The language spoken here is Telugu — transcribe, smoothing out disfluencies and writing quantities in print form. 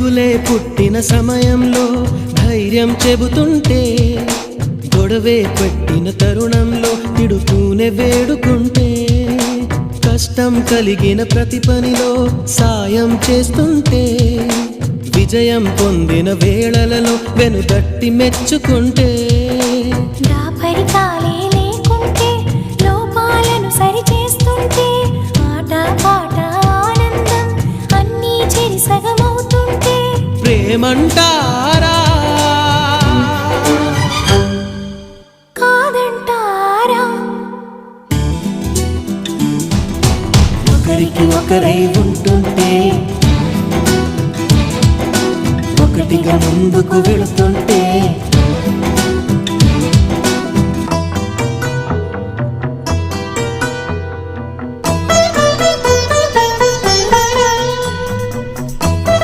దిగులే పుట్టిన సమయంలో ధైర్యం చెబుతుంటే, గొడవే పెట్టిన తరుణంలో తిడుతూనే వేడుకుంటే, కష్టం కలిగిన ప్రతి పనిలో సాయం చేస్తుంటే, విజయం పొందిన వేళలలో వెనుతట్టి మెచ్చుకుంటే, దాపరికాలే లేకుంటే లోపాలను సరిచేస్తుంటే, ఆట పాట ఆనందం అన్నీ చెరి సగమవుతుంటే ప్రేమంటారా కాదంటారా? ఒకరికి ఒకరై ఉంటుంటే, ఒకటిగా ముందుకు వెళుతుంటే